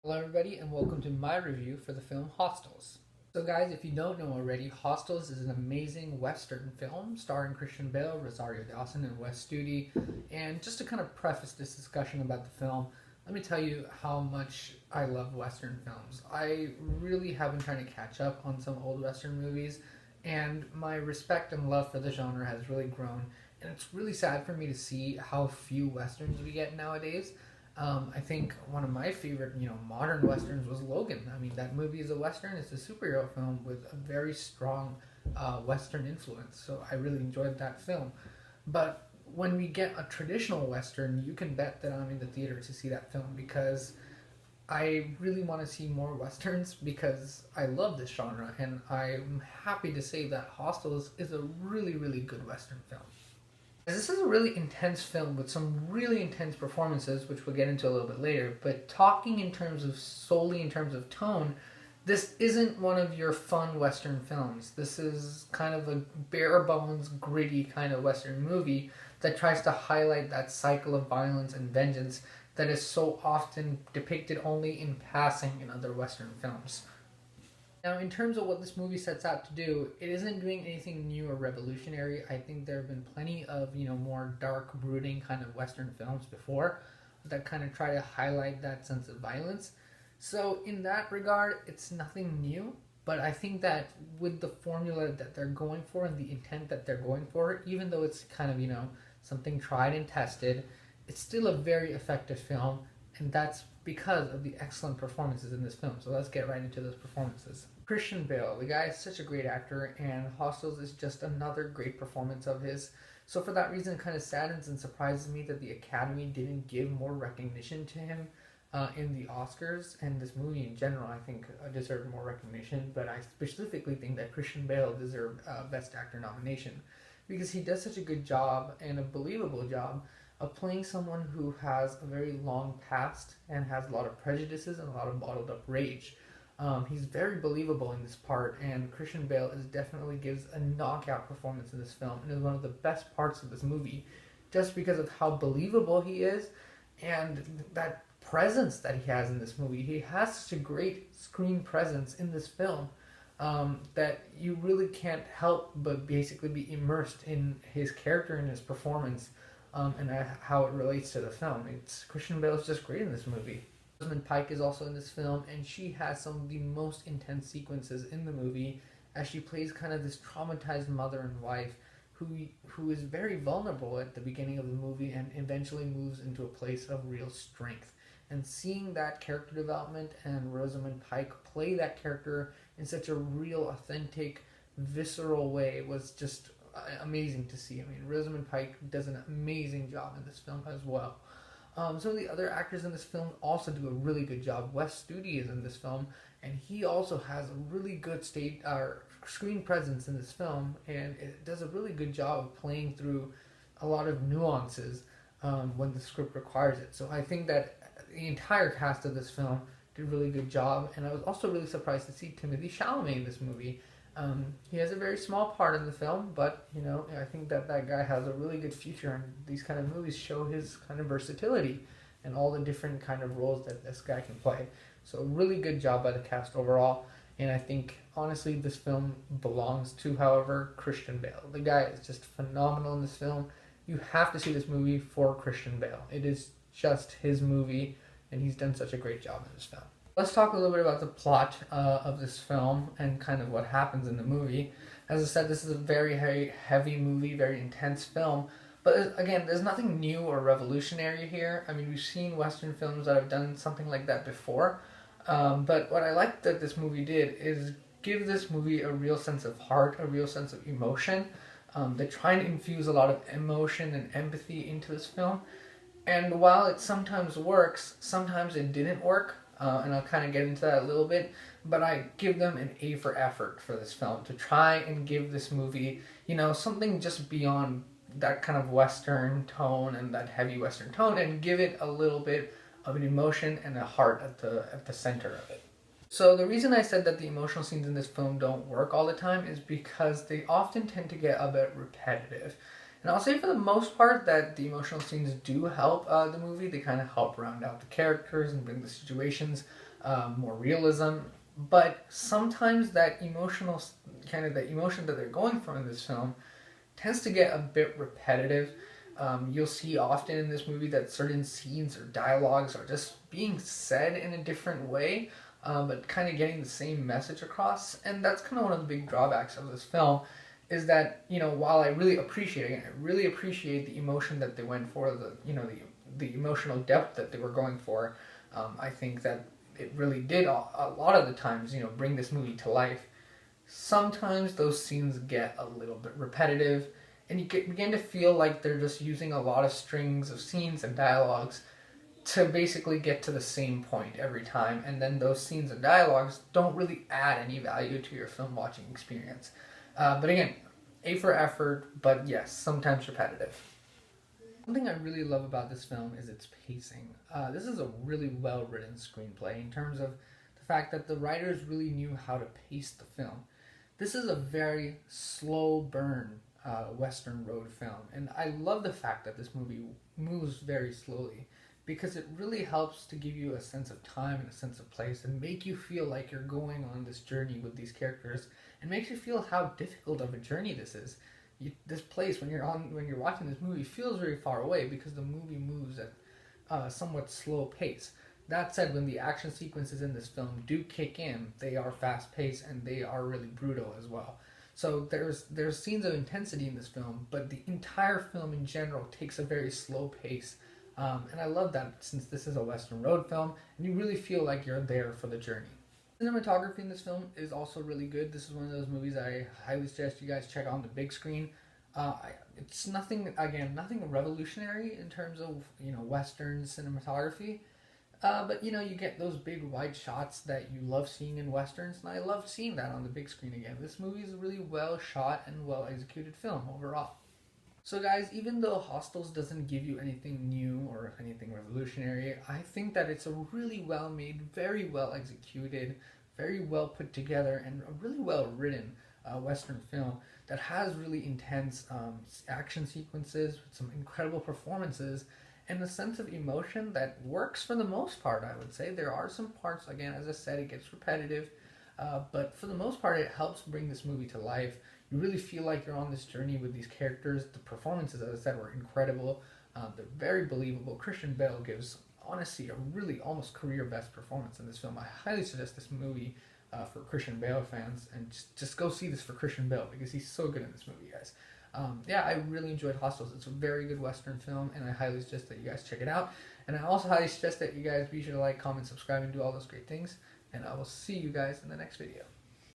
Hello everybody and welcome to my review for the film Hostels. So guys, if you don't know already, Hostels is an amazing Western film starring Christian Bale, Rosario Dawson, and Wes Studi. And just to kind of preface this discussion about the film, let me tell you how much I love Western films. I really have been trying to catch up on some old Western movies, and my respect and love for the genre has really grown. And it's really sad for me to see how few Westerns we get nowadays. I think one of my favorite, modern westerns was Logan. I mean, that movie is a western. It's a superhero film with a very strong western influence. So I really enjoyed that film. But when we get a traditional western, you can bet that I'm in the theater to see that film because I really want to see more westerns because I love this genre, and I'm happy to say that Hostels is a really, really good western film. This is a really intense film with some really intense performances, which we'll get into a little bit later. But talking in terms of solely in terms of tone, this isn't one of your fun Western films. This is kind of a bare bones, gritty kind of Western movie that tries to highlight that cycle of violence and vengeance that is so often depicted only in passing in other Western films. Now, in terms of what this movie sets out to do, it isn't doing anything new or revolutionary. I think there have been plenty of, more dark, brooding kind of Western films before that kind of try to highlight that sense of violence. So, in that regard, it's nothing new. But I think that with the formula that they're going for and the intent that they're going for, even though it's kind of, something tried and tested, it's still a very effective film. And that's because of the excellent performances in this film. So let's get right into those performances. Christian Bale, the guy is such a great actor, and Hostels is just another great performance of his. So for that reason, it kind of saddens and surprises me that the Academy didn't give more recognition to him in the Oscars, and this movie in general, I think, deserved more recognition. But I specifically think that Christian Bale deserved Best Actor nomination because he does such a good job and a believable job of playing someone who has a very long past and has a lot of prejudices and a lot of bottled up rage. He's very believable in this part, and Christian Bale definitely gives a knockout performance in this film and is one of the best parts of this movie just because of how believable he is and that presence that he has in this movie. He has such a great screen presence in this film that you really can't help but basically be immersed in his character and his performance. And how it relates to the film. Christian Bale is just great in this movie. Rosamund Pike is also in this film, and she has some of the most intense sequences in the movie as she plays kind of this traumatized mother and wife who is very vulnerable at the beginning of the movie and eventually moves into a place of real strength. And seeing that character development and Rosamund Pike play that character in such a real, authentic, visceral way was just amazing to see. I mean, Rosamund Pike does an amazing job in this film as well. Some of the other actors in this film also do a really good job. Wes Studi is in this film, and he also has a really good screen presence in this film, and it does a really good job of playing through a lot of nuances when the script requires it. So I think that the entire cast of this film did a really good job, and I was also really surprised to see Timothée Chalamet in this movie. He has a very small part in the film, but I think that guy has a really good future, and these kind of movies show his kind of versatility and all the different kind of roles that this guy can play. So really good job by the cast overall, and I think honestly this film belongs to, however, Christian Bale. The guy is just phenomenal in this film. You have to see this movie for Christian Bale. It is just his movie, and he's done such a great job in this film. Let's talk a little bit about the plot of this film and kind of what happens in the movie. As I said, this is a very heavy movie, very intense film. But again, there's nothing new or revolutionary here. I mean, we've seen Western films that have done something like that before. But what I like that this movie did is give this movie a real sense of heart, a real sense of emotion. They try and infuse a lot of emotion and empathy into this film. And while it sometimes works, sometimes it didn't work. And I'll kind of get into that a little bit, but I give them an A for effort for this film to try and give this movie, something just beyond that kind of Western tone and that heavy Western tone, and give it a little bit of an emotion and a heart at the center of it. So the reason I said that the emotional scenes in this film don't work all the time is because they often tend to get a bit repetitive. And I'll say for the most part that the emotional scenes do help the movie. They kind of help round out the characters and bring the situations more realism. But sometimes that emotional the emotion that they're going for in this film tends to get a bit repetitive. You'll see often in this movie that certain scenes or dialogues are just being said in a different way, but kind of getting the same message across. And that's kind of one of the big drawbacks of this film, is that, while I really appreciate the emotion that they went for, the emotional depth that they were going for. I think that it really did a lot of the times, bring this movie to life. Sometimes those scenes get a little bit repetitive, and you begin to feel like they're just using a lot of strings of scenes and dialogues to basically get to the same point every time, and then those scenes and dialogues don't really add any value to your film watching experience. But again, A for effort, but yes, sometimes repetitive. Something I really love about this film is its pacing. This is a really well-written screenplay in terms of the fact that the writers really knew how to pace the film. This is a very slow burn Western road film, and I love the fact that this movie moves very slowly, because it really helps to give you a sense of time and a sense of place and make you feel like you're going on this journey with these characters, and makes you feel how difficult of a journey this is. This place, when you're watching this movie, feels very far away because the movie moves at a somewhat slow pace. That said, when the action sequences in this film do kick in, they are fast paced and they are really brutal as well. So there's scenes of intensity in this film, but the entire film in general takes a very slow pace. And I love that, since this is a Western road film, and you really feel like you're there for the journey. Cinematography in this film is also really good. This is one of those movies I highly suggest you guys check out on the big screen. It's nothing revolutionary in terms of Western cinematography, but you get those big wide shots that you love seeing in Westerns, and I love seeing that on the big screen again. This movie is a really well shot and well executed film overall. So guys, even though Hostels doesn't give you anything new or anything revolutionary, I think that it's a really well made, very well executed, very well put together, and a really well written Western film that has really intense action sequences with some incredible performances and a sense of emotion that works for the most part, I would say. There are some parts, again, as I said, it gets repetitive, but for the most part, it helps bring this movie to life. You really feel like you're on this journey with these characters. The performances, as I said, were incredible. They're very believable. Christian Bale gives, honestly, a really almost career best performance in this film. I highly suggest this movie for Christian Bale fans, and just go see this for Christian Bale, because he's so good in this movie, guys. I really enjoyed Hostels. It's a very good Western film, and I highly suggest that you guys check it out. And I also highly suggest that you guys be sure to like, comment, subscribe, and do all those great things. And I will see you guys in the next video.